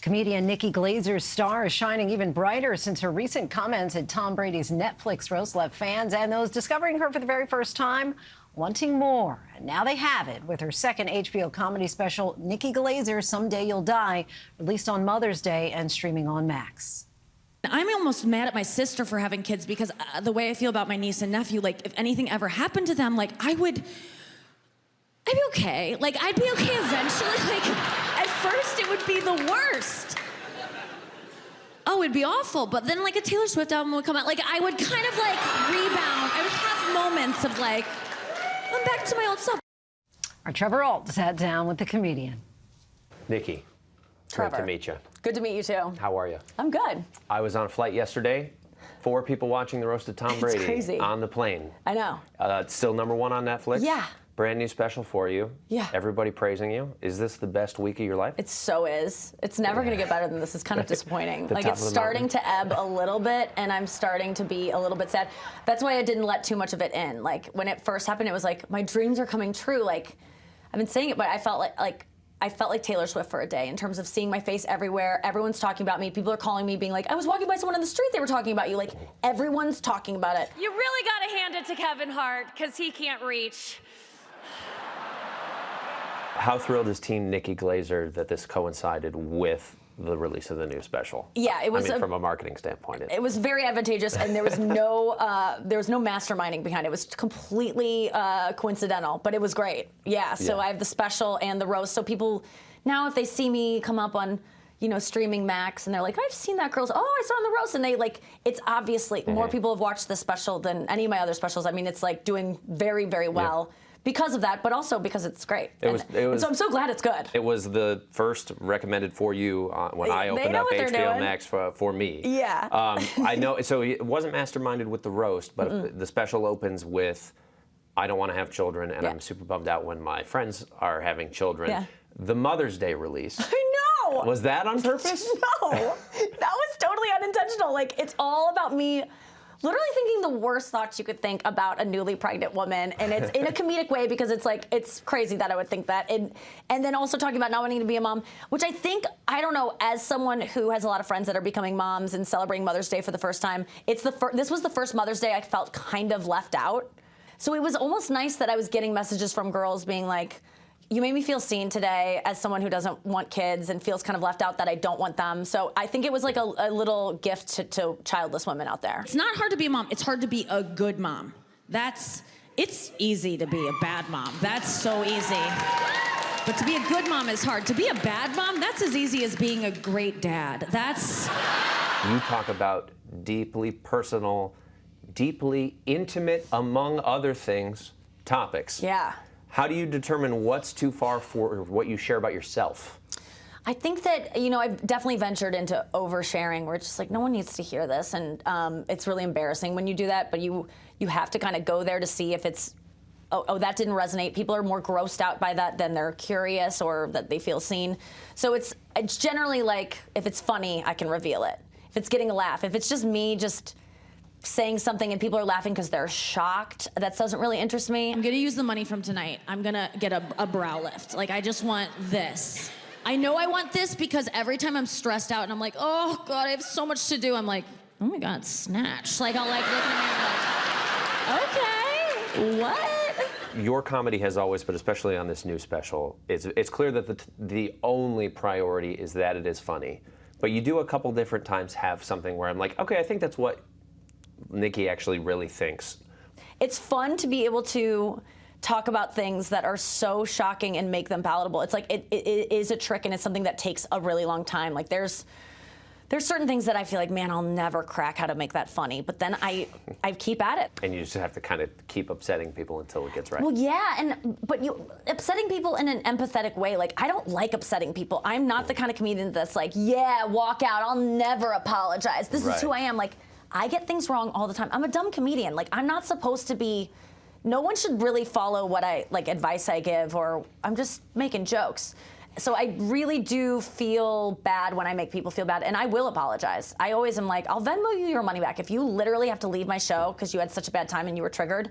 Comedian Nikki Glaser's star is shining even brighter since her recent comments at Tom Brady's Netflix roast left fans and those discovering her for the very first time wanting more. And now they have it with her second HBO comedy special, Nikki Glaser, Someday You'll Die, released on Mother's Day and streaming on Max. I'm almost mad at my sister for having kids because the way I feel about my niece and nephew, like if anything ever happened to them, like I'd be okay. Like I'd be okay eventually. Like at first it would be the worst. Oh, it'd be awful. But then like a Taylor Swift album would come out. Like I would kind of like rebound. I would have moments of like, I'm back to my old self. Our Trevor Ault sat down with the comedian. Nikki, Trevor. great to meet you. Good to meet you too. How are you? I'm good. I was on a flight yesterday. 4 people watching the roast of Tom Brady. It's crazy. On the plane. I know. It's still #1 on Netflix. Yeah. Brand new special for you. Yeah. Everybody praising you. Is this the best week of your life? It so is. It's never going to get better than this. It's kind of disappointing. Like top it's of the starting mountain. to ebb a little bit, and I'm starting to be a little bit sad. That's why I didn't let too much of it in. Like when it first happened, it was like my dreams are coming true. Like I've been saying it, but I felt like Taylor Swift for a day in terms of seeing my face everywhere. Everyone's talking about me. People are calling me, being like, I was walking by someone on the street, they were talking about you. Like everyone's talking about it. You really got to hand it to Kevin Hart because he can't reach. How thrilled is Team Nikki Glaser that this coincided with the release of the new special? Yeah, it was. I mean, from a marketing standpoint. It was very advantageous, and there was no masterminding behind it. It was completely coincidental, but it was great. Yeah. So I have the special and the roast. So people now, if they see me come up on, streaming Max, and they're like, I've seen that girl's. Oh, I saw on the roast, and they like. It's obviously more people have watched this special than any of my other specials. I mean, it's like doing very, very well. Yeah. Because of that, but also because it's great. And so I'm so glad it's good. It was the first recommended for you when I opened up HBO Max for me. Yeah. I know. So it wasn't masterminded with the roast, but the special opens with, I don't want to have children, and I'm super bummed out when my friends are having children. Yeah. The Mother's Day release. I know. Was that on purpose? No, that was totally unintentional. Like it's all about me. Literally thinking the worst thoughts you could think about a newly pregnant woman, and it's in a comedic way because it's like it's crazy that I would think that, and then also talking about not wanting to be a mom, which I think, I don't know, as someone who has a lot of friends that are becoming moms and celebrating Mother's Day for the first time, this was the first Mother's Day I felt kind of left out. So it was almost nice that I was getting messages from girls being like, you made me feel seen today as someone who doesn't want kids and feels kind of left out that I don't want them. So I think it was like a little gift to childless women out there. It's not hard to be a mom. It's hard to be a good mom. It's easy to be a bad mom. That's so easy. But to be a good mom is hard. To be a bad mom, that's as easy as being a great dad. You talk about deeply personal, deeply intimate, among other things, topics. Yeah. How do you determine what's too far for what you share about yourself? I think that, I've definitely ventured into oversharing where it's just like, no one needs to hear this. And it's really embarrassing when you do that. But you have to kind of go there to see if it's, oh, that didn't resonate. People are more grossed out by that than they're curious or that they feel seen. So it's generally like, if it's funny, I can reveal it. If it's getting a laugh, if it's just me saying something and people are laughing because they're shocked, that doesn't really interest me. I'm gonna use the money from tonight. I'm gonna get a brow lift. Like, I just want this. I know I want this because every time I'm stressed out and I'm like, oh God, I have so much to do, I'm like, oh my God, Snatch. Like, I'll like look at me and be like, okay, what? Your comedy has always, but especially on this new special, it's clear that the only priority is that it is funny. But you do a couple different times have something where I'm like, okay, I think that's what Nikki actually really thinks. It's fun to be able to talk about things that are so shocking and make them palatable. It's like it is a trick, and it's something that takes a really long time. Like there's certain things that I feel like, man, I'll never crack how to make that funny. But then I keep at it. And you just have to kind of keep upsetting people until it gets right. Well, yeah, but you upsetting people in an empathetic way. Like, I don't like upsetting people. I'm not the kind of comedian that's like, yeah, walk out. I'll never apologize. This is who I am. Like, I get things wrong all the time. I'm a dumb comedian. Like, I'm not supposed to be. No one should really follow what advice I give, or I'm just making jokes. So I really do feel bad when I make people feel bad, and I will apologize. I always am like, I'll Venmo you your money back. If you literally have to leave my show because you had such a bad time and you were triggered,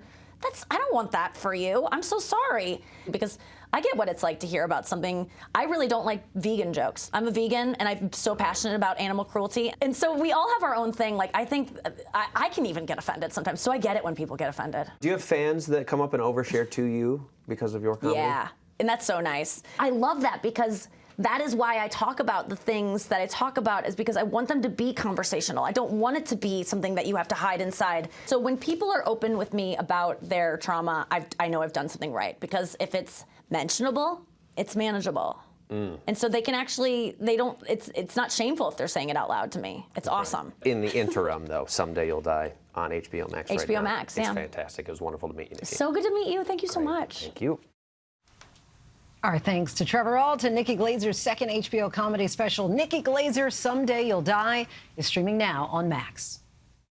I don't want that for you. I'm so sorry. Because I get what it's like to hear about something. I really don't like vegan jokes. I'm a vegan, and I'm so passionate about animal cruelty. And so we all have our own thing. Like, I think I can even get offended sometimes. So I get it when people get offended. Do you have fans that come up and overshare to you because of your comedy? Yeah, and that's so nice. I love that because that is why I talk about the things that I talk about, is because I want them to be conversational. I don't want it to be something that you have to hide inside. So when people are open with me about their trauma, I know I've done something right, because if it's mentionable, it's manageable. And so they can actually, it's not shameful if they're saying it out loud to me. It's awesome. In the interim, though, Someday You'll Die on HBO Max right now. HBO Max, It's yeah. fantastic. It was wonderful to meet you, Nikki. So good to meet you. Thank you so much. Thank you. Our thanks to Trevor Ault and Nikki Glaser's second HBO comedy special, Nikki Glaser, Someday You'll Die, is streaming now on Max.